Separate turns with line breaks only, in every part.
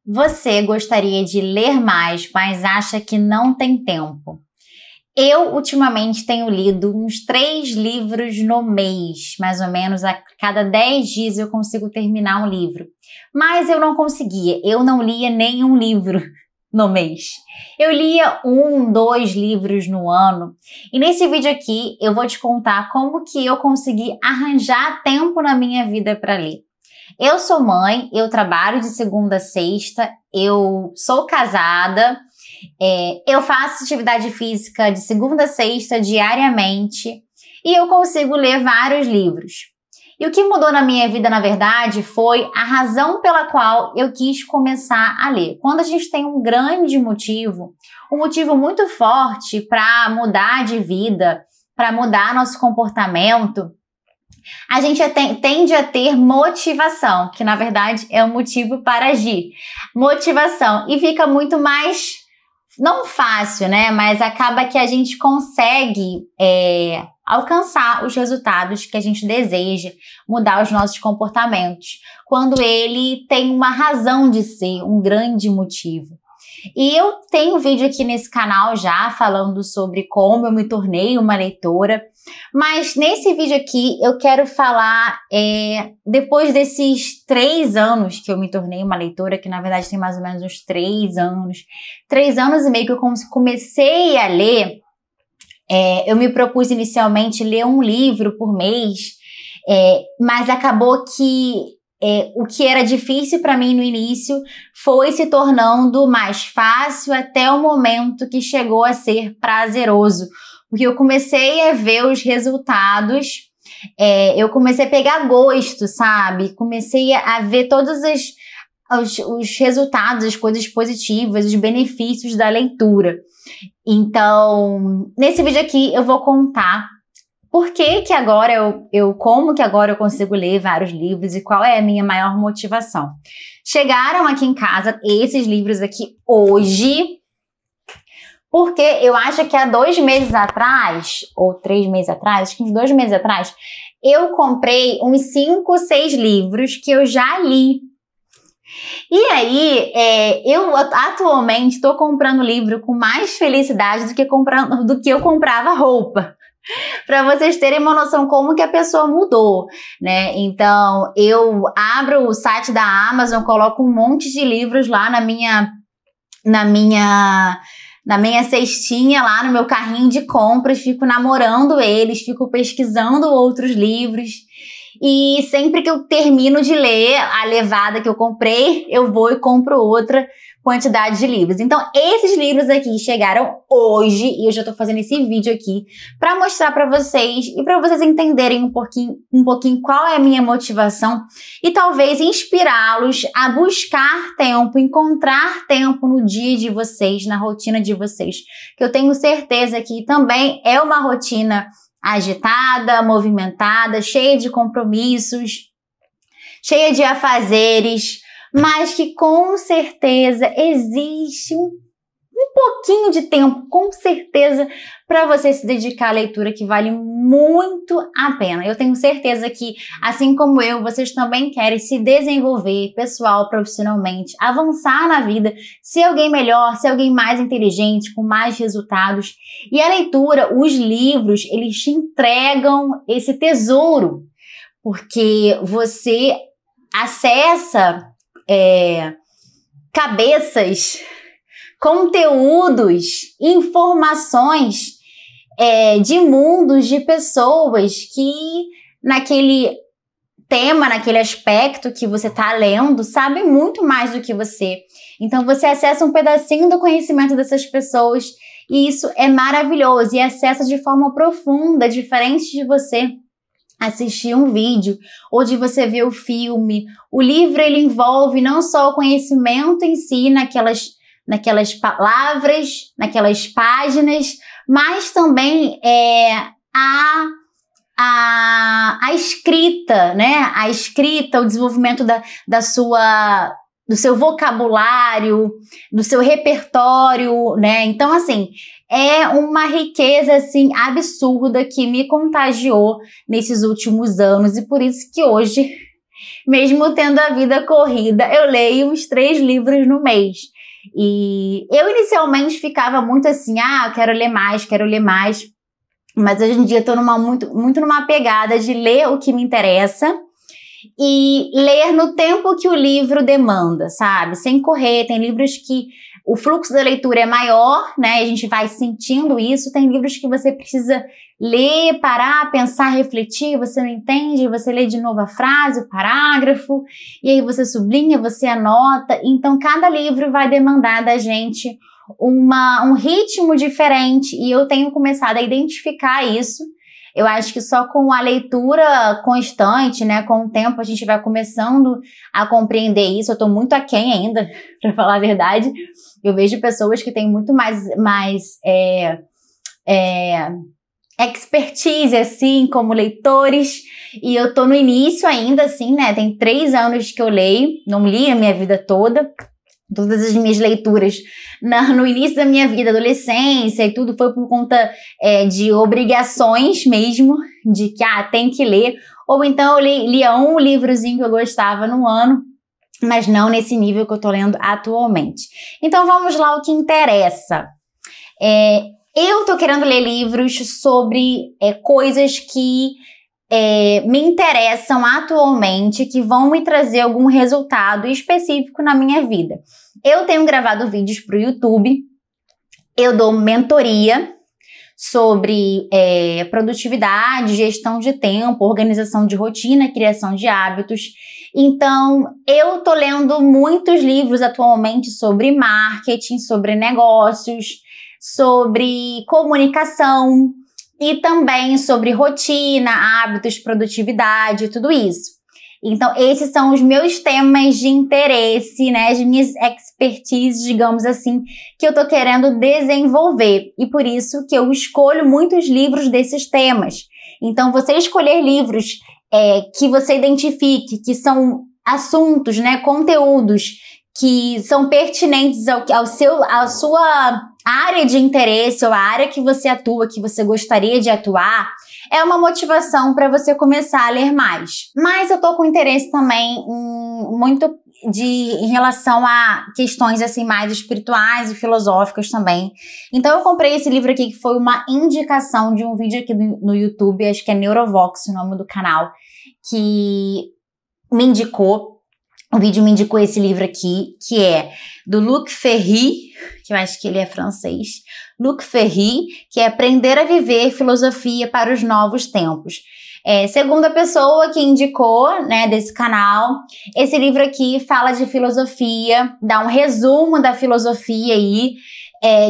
Você gostaria de ler mais, mas acha que não tem tempo? Eu, ultimamente, tenho lido uns 3 livros no mês, mais ou menos. A cada 10 dias eu consigo terminar um livro. Mas eu não conseguia, eu não lia nenhum livro no mês. Eu lia 1, 2 livros no ano. E nesse vídeo aqui eu vou te contar como que eu consegui arranjar tempo na minha vida para ler. Eu sou mãe, eu trabalho de segunda a sexta, eu sou casada, eu faço atividade física de segunda a sexta diariamente e eu consigo ler vários livros. E o que mudou na minha vida, na verdade, foi a razão pela qual eu quis começar a ler. Quando a gente tem um grande motivo, um motivo muito forte para mudar de vida, para mudar nosso comportamento, a gente tende a ter motivação, que na verdade é um motivo para agir. Motivação. E fica muito mais, não fácil, né? Mas acaba que a gente consegue alcançar os resultados que a gente deseja, mudar os nossos comportamentos, quando ele tem uma razão de ser, um grande motivo. E eu tenho um vídeo aqui nesse canal já falando sobre como eu me tornei uma leitora, mas nesse vídeo aqui eu quero falar, depois desses 3 anos que eu me tornei uma leitora, que na verdade tem mais ou menos uns 3 anos e meio que eu comecei a ler, eu me propus inicialmente ler um livro por mês, mas acabou que o que era difícil para mim no início foi se tornando mais fácil até o momento que chegou a ser prazeroso, porque eu comecei a ver os resultados, eu comecei a pegar gosto, sabe? Comecei a ver todos os resultados, as coisas positivas, os benefícios da leitura. Então, nesse vídeo aqui eu vou contar por que agora como que agora eu consigo ler vários livros e qual é a minha maior motivação. Chegaram aqui em casa esses livros aqui hoje, porque eu acho que há 2 meses atrás, ou 3 meses atrás, acho que uns 2 meses atrás, eu comprei uns 5, 6 livros que eu já li. E aí, eu atualmente estou comprando livro com mais felicidade do que eu comprava roupa. Para vocês terem uma noção como que a pessoa mudou, né? Então, eu abro o site da Amazon, coloco um monte de livros lá na minha cestinha, lá no meu carrinho de compras, fico namorando eles, fico pesquisando outros livros. E sempre que eu termino de ler a levada que eu comprei, eu vou e compro outra quantidade de livros. Então, esses livros aqui chegaram hoje e eu já tô fazendo esse vídeo aqui para mostrar para vocês e para vocês entenderem um pouquinho qual é a minha motivação e talvez inspirá-los a buscar tempo, encontrar tempo no dia de vocês, na rotina de vocês, que eu tenho certeza que também é uma rotina agitada, movimentada, cheia de compromissos, cheia de afazeres, mas que com certeza existe um pouquinho de tempo, com certeza, para você se dedicar à leitura, que vale muito a pena. Eu tenho certeza que, assim como eu, vocês também querem se desenvolver pessoal, profissionalmente, avançar na vida, ser alguém melhor, ser alguém mais inteligente, com mais resultados. E a leitura, os livros, eles te entregam esse tesouro, porque você acessa cabeças, conteúdos, informações de mundos, de pessoas que naquele tema, naquele aspecto que você está lendo, sabem muito mais do que você. Então você acessa um pedacinho do conhecimento dessas pessoas e isso é maravilhoso e acessa de forma profunda, diferente de você assistir um vídeo ou de você ver o filme. O livro, ele envolve não só o conhecimento em si, naquelas palavras, naquelas páginas, mas também a escrita, né? A escrita, o desenvolvimento do seu vocabulário, do seu repertório, né? Então, assim, é uma riqueza, assim, absurda que me contagiou nesses últimos anos e por isso que hoje Mesmo tendo a vida corrida, eu leio uns 3 livros no mês. E eu inicialmente ficava muito assim, eu quero ler mais, quero ler mais. Mas hoje em dia eu tô muito numa pegada de ler o que me interessa e ler no tempo que o livro demanda, sabe? Sem correr. Tem livros que o fluxo da leitura é maior, né? A gente vai sentindo isso. Tem livros que você precisa ler, parar, pensar, refletir, você não entende, você lê de novo a frase, o parágrafo, e aí você sublinha, você anota. Então, cada livro vai demandar da gente um ritmo diferente, e eu tenho começado a identificar isso. Eu acho que só com a leitura constante, né, com o tempo, a gente vai começando a compreender isso. Eu tô muito aquém ainda, pra falar a verdade. Eu vejo pessoas que têm muito mais expertise, assim, como leitores, e eu tô no início ainda, assim, né, tem 3 anos que eu leio, não li a minha vida toda, todas as minhas leituras no início da minha vida, adolescência e tudo, foi por conta de obrigações mesmo, de que, tem que ler, ou então eu lia um livrozinho que eu gostava no ano, mas não nesse nível que eu tô lendo atualmente. Então vamos lá, o que interessa. Eu tô querendo ler livros sobre coisas que me interessam atualmente, que vão me trazer algum resultado específico na minha vida. Eu tenho gravado vídeos para o YouTube, eu dou mentoria sobre produtividade, gestão de tempo, organização de rotina, criação de hábitos. Então, eu tô lendo muitos livros atualmente sobre marketing, sobre negócios, sobre comunicação e também sobre rotina, hábitos, produtividade, tudo isso. Então, esses são os meus temas de interesse, né, as minhas expertises, digamos assim, que eu tô querendo desenvolver. E por isso que eu escolho muitos livros desses temas. Então, você escolher livros que você identifique, que são assuntos, né, conteúdos que são pertinentes à sua área de interesse ou à área que você atua, que você gostaria de atuar, é uma motivação para você começar a ler mais. Mas eu tô com interesse também em relação a questões assim mais espirituais e filosóficas também. Então eu comprei esse livro aqui, que foi uma indicação de um vídeo aqui no YouTube, acho que é Neurovox o nome do canal, que me indicou. O vídeo me indicou esse livro aqui, que é do Luc Ferry, que eu acho que ele é francês. Luc Ferry, que é Aprender a Viver, Filosofia para os Novos Tempos. Segunda pessoa que indicou, né, desse canal. Esse livro aqui fala de filosofia, dá um resumo da filosofia aí,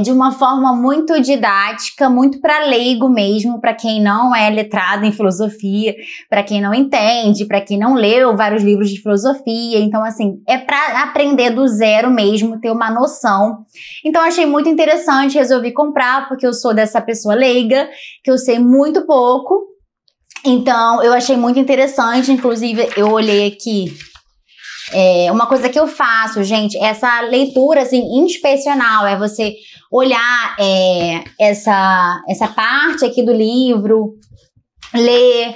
de uma forma muito didática, muito para leigo mesmo, para quem não é letrado em filosofia, para quem não entende, para quem não leu vários livros de filosofia. Então, assim, é para aprender do zero mesmo, ter uma noção. Então, achei muito interessante, resolvi comprar, porque eu sou dessa pessoa leiga, que eu sei muito pouco. Então, eu achei muito interessante, inclusive, eu olhei aqui. Uma coisa que eu faço, gente, essa leitura, assim, inspecional, é você olhar essa parte aqui do livro, ler,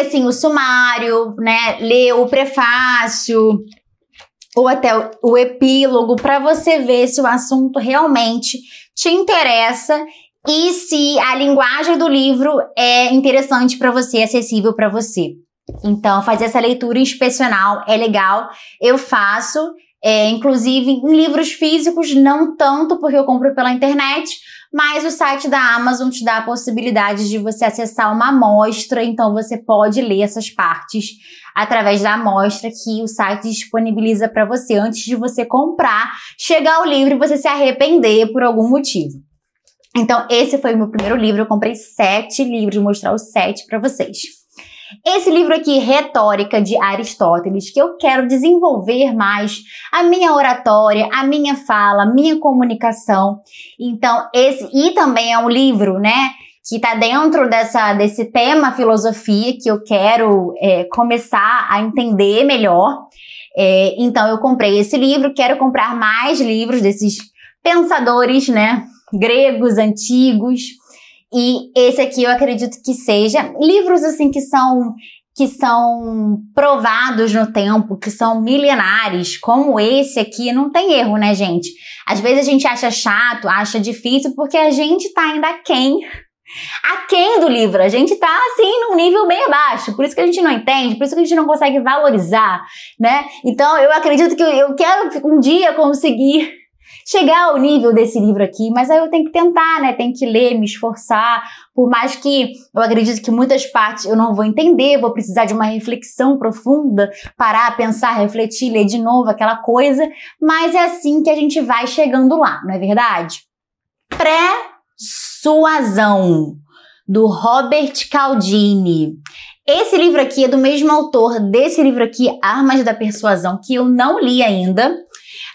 assim, o sumário, né, ler o prefácio, ou até o epílogo, para você ver se o assunto realmente te interessa e se a linguagem do livro é interessante para você, acessível para você. Então, fazer essa leitura inspecional é legal, eu faço, inclusive em livros físicos, não tanto porque eu compro pela internet, mas o site da Amazon te dá a possibilidade de você acessar uma amostra, então você pode ler essas partes através da amostra que o site disponibiliza para você antes de você comprar, chegar o livro e você se arrepender por algum motivo. Então, esse foi o meu primeiro livro, eu comprei 7 livros, vou mostrar os 7 para vocês. Esse livro aqui, Retórica, de Aristóteles, que eu quero desenvolver mais a minha oratória, a minha fala, a minha comunicação. Então, e também é um livro, né, que está dentro desse tema filosofia, que eu quero começar a entender melhor. Então, eu comprei esse livro, quero comprar mais livros desses pensadores, né, gregos, antigos. E esse aqui eu acredito que seja livros assim que que são provados no tempo, que são milenares, como esse aqui, não tem erro, né, gente? Às vezes a gente acha chato, acha difícil, porque a gente tá ainda aquém do livro. A gente tá, assim, num nível bem abaixo. Por isso que a gente não entende, por isso que a gente não consegue valorizar, né? Então, eu acredito que eu quero um dia conseguir chegar ao nível desse livro aqui, mas aí eu tenho que tentar, né? Tenho que ler, me esforçar, por mais que eu acredito que muitas partes eu não vou entender, vou precisar de uma reflexão profunda, parar, pensar, refletir, ler de novo, aquela coisa, mas é assim que a gente vai chegando lá, não é verdade? Persuasão, do Robert Cialdini. Esse livro aqui é do mesmo autor desse livro aqui, Armas da Persuasão, que eu não li ainda,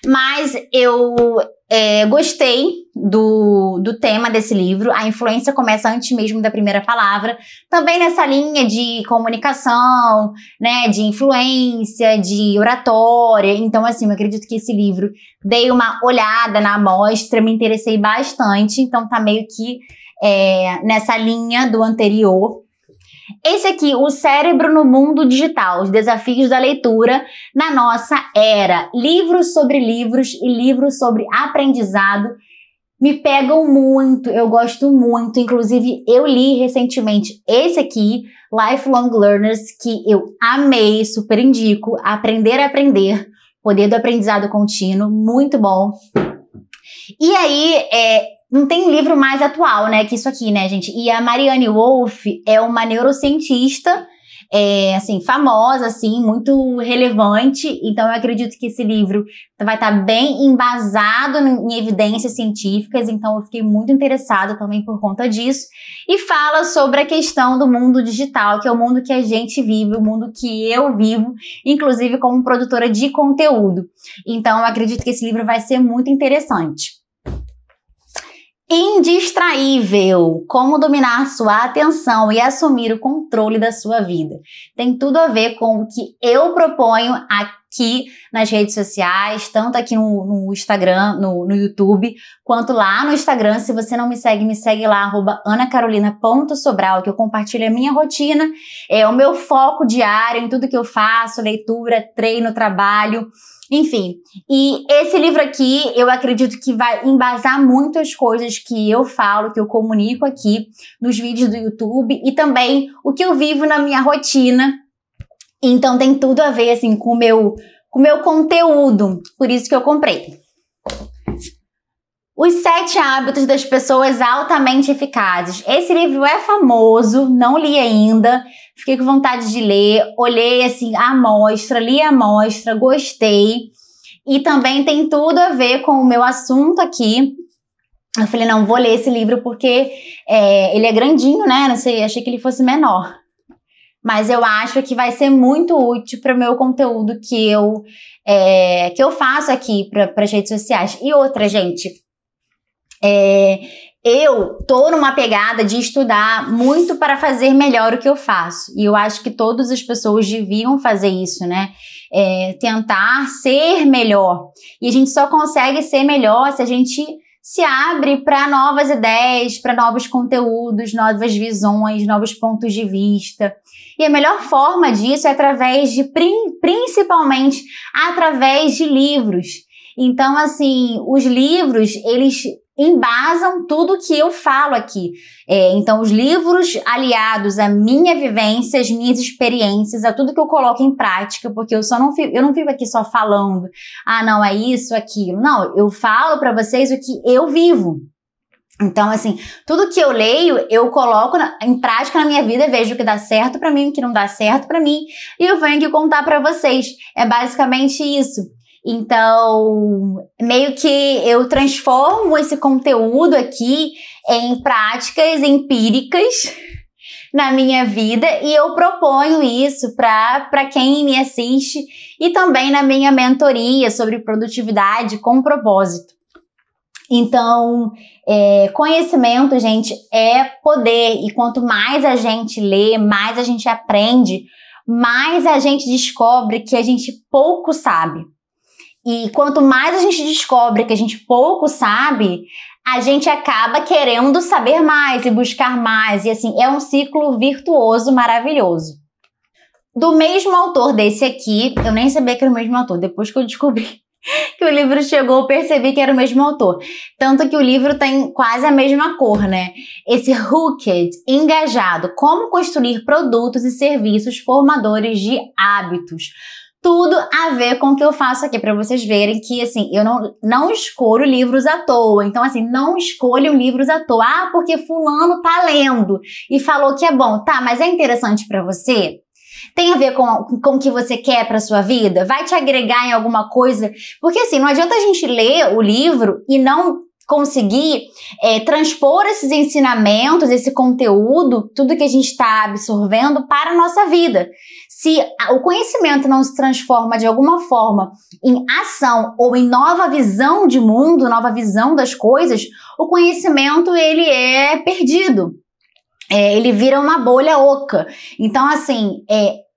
mas eu gostei do tema desse livro. A influência começa antes mesmo da primeira palavra. Também nessa linha de comunicação, né, de influência, de oratória. Então, assim, eu acredito que esse livro, dei uma olhada na amostra, me interessei bastante. Então, tá meio que nessa linha do anterior. Esse aqui, O Cérebro no Mundo Digital, os desafios da leitura na nossa era. Livros sobre livros e livros sobre aprendizado me pegam muito, eu gosto muito. Inclusive, eu li recentemente esse aqui, Lifelong Learners, que eu amei, super indico. Aprender a Aprender, Poder do Aprendizado Contínuo, muito bom. E aí, não tem livro mais atual, né, que isso aqui, né, gente? E a Marianne Wolf é uma neurocientista, assim, famosa, assim, muito relevante. Então, eu acredito que esse livro vai estar bem embasado em evidências científicas. Então, eu fiquei muito interessada também por conta disso. E fala sobre a questão do mundo digital, que é o mundo que a gente vive, o mundo que eu vivo, inclusive como produtora de conteúdo. Então, eu acredito que esse livro vai ser muito interessante. Indistraível, como dominar sua atenção e assumir o controle da sua vida. Tem tudo a ver com o que eu proponho aqui nas redes sociais, tanto aqui no Instagram, no YouTube, quanto lá no Instagram. Se você não me segue lá, @anacarolina.sobral, que eu compartilho a minha rotina, o meu foco diário em tudo que eu faço, leitura, treino, trabalho, enfim. E esse livro aqui, eu acredito que vai embasar muito as coisas que eu falo, que eu comunico aqui nos vídeos do YouTube e também o que eu vivo na minha rotina. Então tem tudo a ver, assim, com o meu conteúdo. Por isso que eu comprei. Os 7 Hábitos das Pessoas Altamente Eficazes. Esse livro é famoso, não li ainda, fiquei com vontade de ler, olhei assim a amostra, li a amostra, gostei. E também tem tudo a ver com o meu assunto aqui. Eu falei, não, vou ler esse livro porque ele é grandinho, né? Não sei, achei que ele fosse menor. Mas eu acho que vai ser muito útil para o meu conteúdo que eu faço aqui para as redes sociais. E outra, gente, eu tô numa pegada de estudar muito para fazer melhor o que eu faço. E eu acho que todas as pessoas deviam fazer isso, né? Tentar ser melhor. E a gente só consegue ser melhor se a gente se abre para novas ideias, para novos conteúdos, novas visões, novos pontos de vista. E a melhor forma disso é principalmente através de livros. Então, assim, os livros, eles embasam tudo que eu falo aqui. Então, os livros aliados à minha vivência, às minhas experiências, a tudo que eu coloco em prática, porque eu não fico aqui só falando, não, é isso, aquilo. Não, eu falo para vocês o que eu vivo. Então, assim, tudo que eu leio, eu coloco em prática na minha vida, vejo o que dá certo para mim, o que não dá certo para mim, e eu venho aqui contar para vocês. É basicamente isso. Então, meio que eu transformo esse conteúdo aqui em práticas empíricas na minha vida e eu proponho isso para quem me assiste e também na minha mentoria sobre produtividade com propósito. Então, conhecimento, gente, é poder e quanto mais a gente lê, mais a gente aprende, mais a gente descobre que a gente pouco sabe. E quanto mais a gente descobre que a gente pouco sabe, a gente acaba querendo saber mais e buscar mais. E assim, é um ciclo virtuoso maravilhoso. do mesmo autor desse aqui. Eu nem sabia que era o mesmo autor, depois que eu descobri que o livro chegou, eu percebi que era o mesmo autor. Tanto que o livro tem quase a mesma cor, né? Esse Hooked, engajado, como construir produtos e serviços formadores de hábitos. Tudo a ver com o que eu faço aqui, para vocês verem que, assim, eu não escolho livros à toa. Então, assim, não escolham livros à toa. Ah, porque fulano tá lendo e falou que é bom. Tá, mas é interessante para você? Tem a ver com o que você quer para sua vida? Vai te agregar em alguma coisa? Porque assim, não adianta a gente ler o livro e não conseguir transpor esses ensinamentos, esse conteúdo, tudo que a gente está absorvendo para a nossa vida. Se o conhecimento não se transforma de alguma forma em ação ou em nova visão de mundo, nova visão das coisas, o conhecimento ele é perdido. Ele vira uma bolha oca. Então, assim,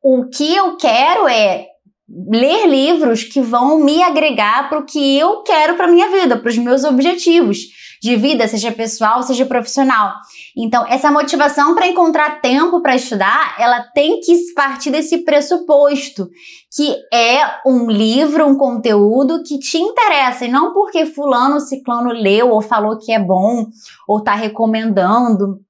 o que eu quero é ler livros que vão me agregar para o que eu quero para minha vida, para os meus objetivos de vida, seja pessoal, seja profissional. Então, essa motivação para encontrar tempo para estudar, ela tem que partir desse pressuposto, que é um livro, um conteúdo que te interessa, e não porque fulano, ciclano leu ou falou que é bom, ou está recomendando.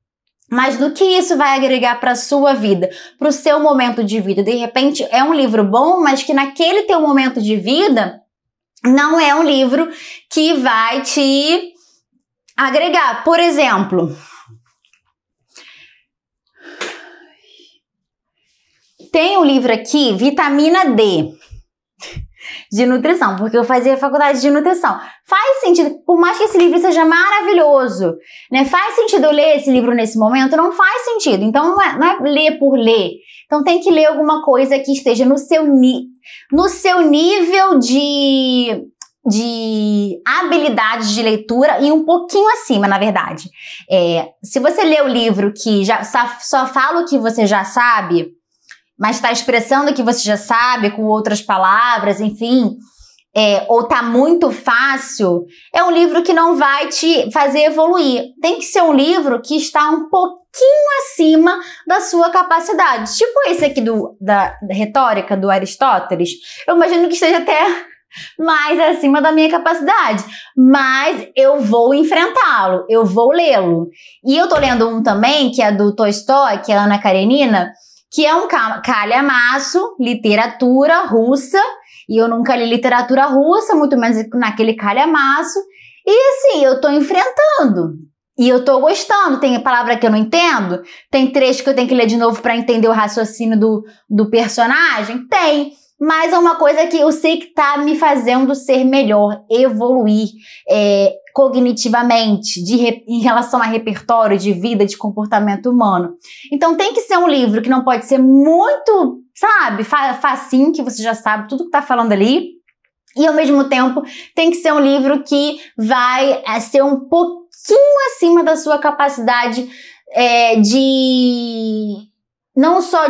Mas do que isso vai agregar para a sua vida, para o seu momento de vida? De repente é um livro bom, mas que naquele teu momento de vida não é um livro que vai te agregar. Por exemplo, tem um livro aqui, Vitamina D, de nutrição, porque eu fazia faculdade de nutrição. Faz sentido, por mais que esse livro seja maravilhoso, né? Faz sentido eu ler esse livro nesse momento? Não faz sentido. Então não é ler por ler. Então tem que ler alguma coisa que esteja no seu nível de habilidades de leitura e um pouquinho acima, na verdade. Se você lê o livro que só fala o que você já sabe, mas está expressando o que você já sabe com outras palavras, enfim, ou está muito fácil, é um livro que não vai te fazer evoluir. Tem que ser um livro que está um pouquinho acima da sua capacidade. Tipo esse aqui da retórica do Aristóteles. Eu imagino que esteja até mais acima da minha capacidade, mas eu vou enfrentá-lo, eu vou lê-lo. E eu tô lendo um também, que é do Tolstói, que é a Ana Karenina, que é um calhamaço, literatura russa, e eu nunca li literatura russa, muito menos naquele calhamaço, e assim, eu tô enfrentando, e eu tô gostando. Tem palavra que eu não entendo? Tem trecho que eu tenho que ler de novo para entender o raciocínio do personagem? Tem, mas é uma coisa que eu sei que tá me fazendo ser melhor, evoluir, cognitivamente, em relação a repertório de vida, de comportamento humano. Então tem que ser um livro que não pode ser muito, sabe, facinho, que você já sabe tudo que tá falando ali, e ao mesmo tempo tem que ser um livro que vai ser um pouquinho acima da sua capacidade não só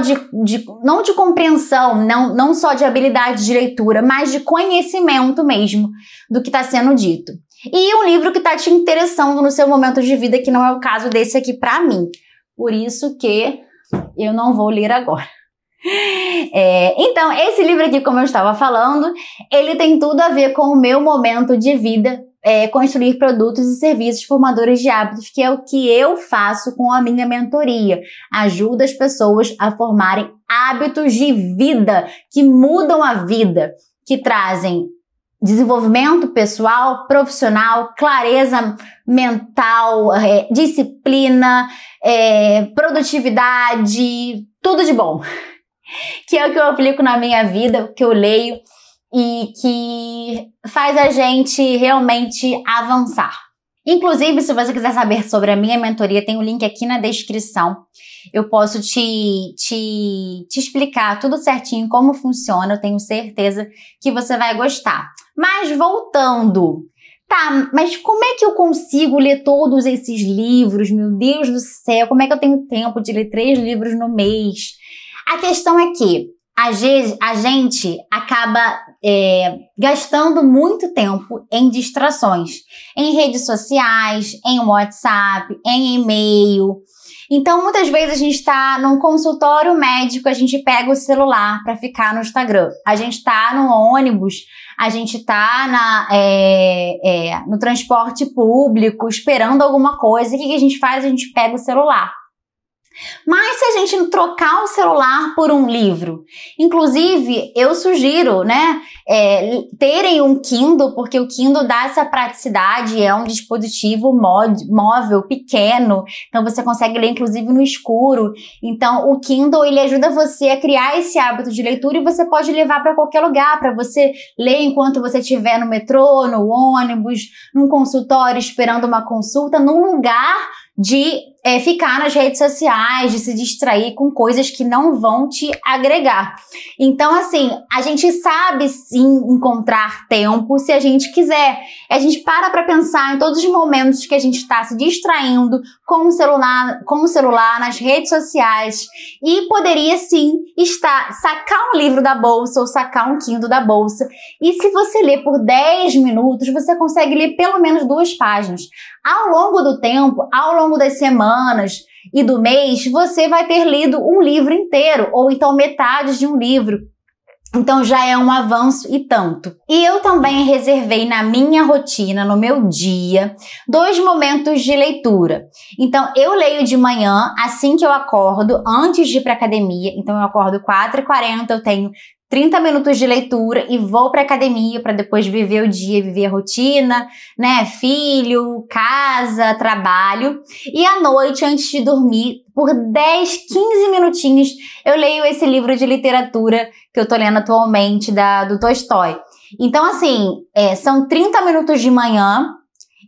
não de compreensão, não só de habilidade de leitura, mas de conhecimento mesmo do que está sendo dito. E um livro que está te interessando no seu momento de vida, que não é o caso desse aqui para mim. Por isso que eu não vou ler agora. Então, esse livro aqui, como eu estava falando, ele tem tudo a ver com o meu momento de vida, construir produtos e serviços formadores de hábitos, que é o que eu faço com a minha mentoria. Ajuda as pessoas a formarem hábitos de vida, que mudam a vida, que trazem desenvolvimento pessoal, profissional, clareza mental, disciplina, produtividade, tudo de bom. Que é o que eu aplico na minha vida, o que eu leio e que faz a gente realmente avançar. Inclusive, se você quiser saber sobre a minha mentoria, tem um link aqui na descrição. Eu posso te explicar tudo certinho como funciona, eu tenho certeza que você vai gostar. Mas voltando, tá, mas como é que eu consigo ler todos esses livros? Meu Deus do céu, como é que eu tenho tempo de ler 3 livros no mês? A questão é que a gente acaba gastando muito tempo em distrações, em redes sociais, em WhatsApp, em e-mail. Então, muitas vezes a gente está num consultório médico, a gente pega o celular para ficar no Instagram. A gente está no ônibus, a gente está no transporte público, esperando alguma coisa. O que a gente faz? A gente pega o celular. Mas se a gente trocar o celular por um livro, inclusive eu sugiro, né, terem um Kindle, porque o Kindle dá essa praticidade, é um dispositivo móvel, pequeno, então você consegue ler inclusive no escuro. Então o Kindle, ele ajuda você a criar esse hábito de leitura e você pode levar para qualquer lugar, para você ler enquanto você estiver no metrô, no ônibus, num consultório esperando uma consulta, num lugar de ficar nas redes sociais, de se distrair com coisas que não vão te agregar. Então, assim, a gente sabe sim encontrar tempo se a gente quiser. A gente para pensar em todos os momentos que a gente está se distraindo com o celular, nas redes sociais, e poderia sim sacar um livro da bolsa ou sacar um Kindle da bolsa. E se você ler por 10 minutos, você consegue ler pelo menos 2 páginas. Ao longo do tempo, ao longo das semanas e do mês, você vai ter lido um livro inteiro, ou então metade de um livro. Então já é um avanço e tanto. E eu também reservei na minha rotina, no meu dia, 2 momentos de leitura. Então eu leio de manhã, assim que eu acordo, antes de ir para academia. Então eu acordo 4h40, eu tenho 30 minutos de leitura e vou para academia para depois viver o dia, viver a rotina, né? Filho, casa, trabalho. E à noite, antes de dormir, por 10, 15 minutinhos, eu leio esse livro de literatura que eu tô lendo atualmente, do Tolstói. Então, assim, são 30 minutos de manhã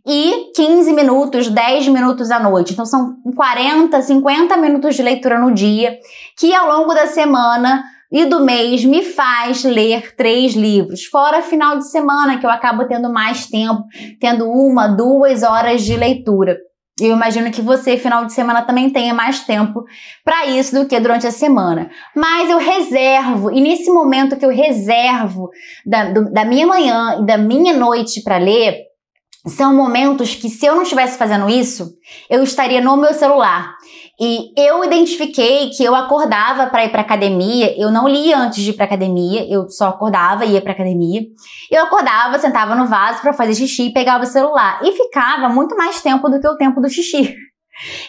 e 15 minutos, 10 minutos à noite. Então, são 40, 50 minutos de leitura no dia, que ao longo da semana e do mês me faz ler 3 livros, fora final de semana, que eu acabo tendo mais tempo, tendo 1, 2 horas de leitura. Eu imagino que você, final de semana, também tenha mais tempo para isso do que durante a semana. Mas eu reservo, e nesse momento que eu reservo da minha manhã e da minha noite para ler, são momentos que, se eu não estivesse fazendo isso, eu estaria no meu celular. E eu identifiquei que eu acordava para ir para academia, eu não lia antes de ir para academia, eu só acordava e ia para academia. Eu acordava, sentava no vaso para fazer xixi e pegava o celular. E ficava muito mais tempo do que o tempo do xixi.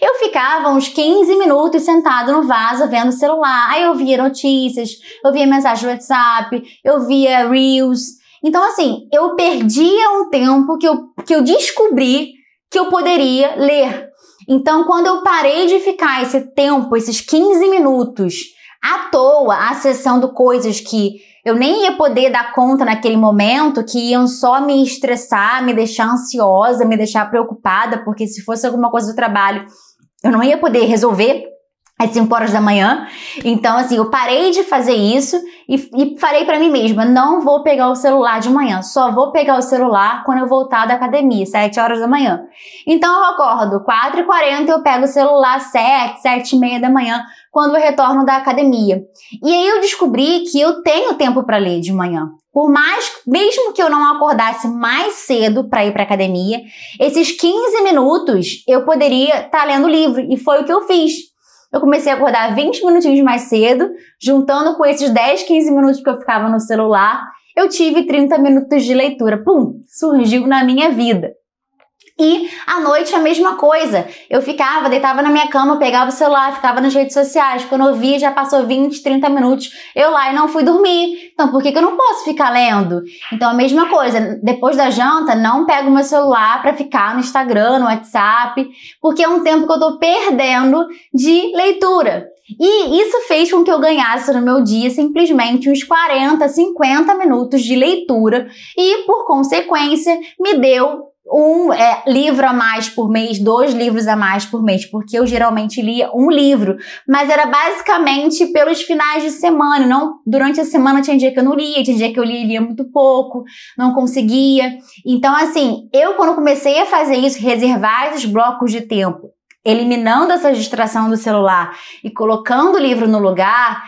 Eu ficava uns 15 minutos sentado no vaso vendo o celular. Aí eu via notícias, eu via mensagem do WhatsApp, eu via Reels. Então, assim, eu perdia um tempo que eu descobri que eu poderia ler. Então, quando eu parei de ficar esse tempo, esses 15 minutos, à toa, acessando coisas que eu nem ia poder dar conta naquele momento, que iam só me estressar, me deixar ansiosa, me deixar preocupada, porque se fosse alguma coisa do trabalho, eu não ia poder resolver às 5 horas da manhã. Então, assim, eu parei de fazer isso e falei pra mim mesma, não vou pegar o celular de manhã, só vou pegar o celular quando eu voltar da academia, 7 horas da manhã. Então, eu acordo 4h40, eu pego o celular 7, 7h30 da manhã, quando eu retorno da academia. E aí eu descobri que eu tenho tempo para ler de manhã. Por mais, mesmo que eu não acordasse mais cedo para ir para academia, esses 15 minutos eu poderia estar lendo livro, e foi o que eu fiz. Eu comecei a acordar 20 minutinhos mais cedo, juntando com esses 10, 15 minutos que eu ficava no celular, eu tive 30 minutos de leitura. Pum! Surgiu na minha vida. E à noite a mesma coisa. Eu deitava na minha cama, pegava o celular, ficava nas redes sociais. Quando eu via, já passou 20, 30 minutos. Eu lá e não fui dormir. Então, por que eu não posso ficar lendo? Então, a mesma coisa. Depois da janta, não pego meu celular para ficar no Instagram, no WhatsApp, porque é um tempo que eu tô perdendo de leitura. E isso fez com que eu ganhasse no meu dia simplesmente uns 40, 50 minutos de leitura e, por consequência, me deu um livro a mais por mês, 2 livros a mais por mês, porque eu geralmente lia um livro, mas era basicamente pelos finais de semana, não durante a semana. Tinha dia que eu não lia, tinha dia que eu lia muito pouco, não conseguia. Então, assim, eu quando comecei a fazer isso, reservar esses blocos de tempo, eliminando essa distração do celular e colocando o livro no lugar,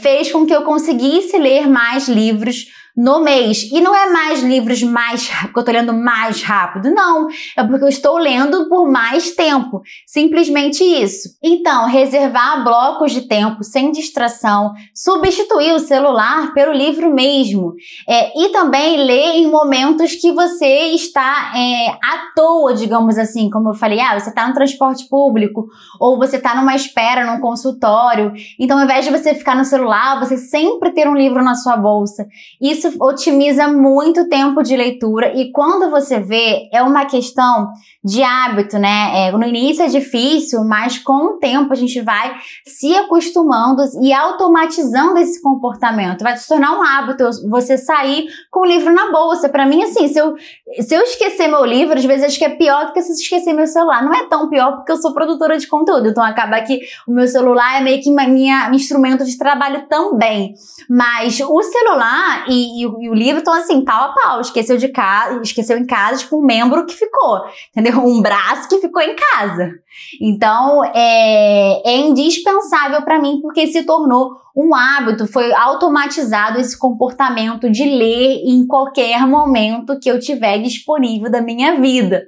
fez com que eu conseguisse ler mais livros no mês. E não é mais livros mais porque eu tô lendo mais rápido, não. É porque eu estou lendo por mais tempo. Simplesmente isso. Então, reservar blocos de tempo sem distração, substituir o celular pelo livro mesmo. E também ler em momentos que você está à toa, digamos assim, como eu falei, você está no transporte público, ou você está numa espera, num consultório. Então, ao invés de você ficar no celular, você sempre ter um livro na sua bolsa. Isso otimiza muito o tempo de leitura e quando você vê, é uma questão de hábito, né? No início é difícil, mas com o tempo a gente vai se acostumando e automatizando esse comportamento. Vai se tornar um hábito você sair com o livro na bolsa. Pra mim, assim, se eu esquecer meu livro, às vezes acho que é pior do que se eu esquecer meu celular. Não é tão pior porque eu sou produtora de conteúdo, então acaba que o meu celular é meio que minha instrumento de trabalho também. Mas o celular e o livro estão assim, pau a pau. Esqueceu em casa, tipo, um membro que ficou, entendeu? Um braço que ficou em casa. Então, é indispensável para mim porque se tornou um hábito, foi automatizado esse comportamento de ler em qualquer momento que eu tiver disponível da minha vida.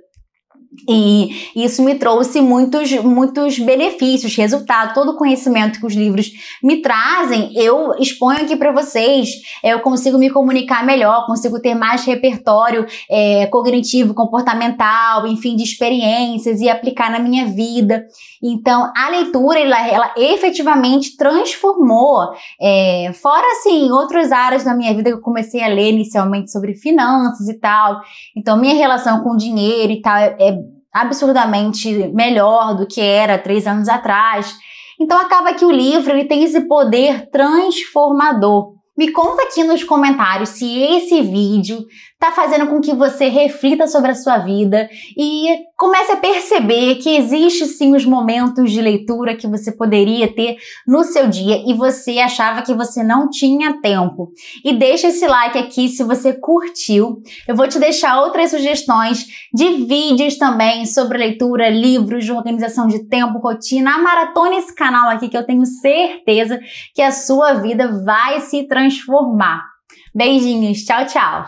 E isso me trouxe muitos benefícios, resultados, todo o conhecimento que os livros me trazem, eu exponho aqui para vocês, eu consigo me comunicar melhor, consigo ter mais repertório cognitivo, comportamental, enfim, de experiências e aplicar na minha vida. Então, a leitura, ela efetivamente transformou, fora assim, outras áreas da minha vida que eu comecei a ler inicialmente sobre finanças e tal. Então, minha relação com dinheiro e tal é absurdamente melhor do que era 3 anos atrás. Então, acaba que o livro ele tem esse poder transformador. Me conta aqui nos comentários se esse vídeo tá fazendo com que você reflita sobre a sua vida e comece a perceber que existe sim os momentos de leitura que você poderia ter no seu dia e você achava que você não tinha tempo. E deixa esse like aqui se você curtiu. Eu vou te deixar outras sugestões de vídeos também sobre leitura, livros, de organização de tempo, rotina. Maratona esse canal aqui que eu tenho certeza que a sua vida vai se transformar. Beijinhos, tchau, tchau!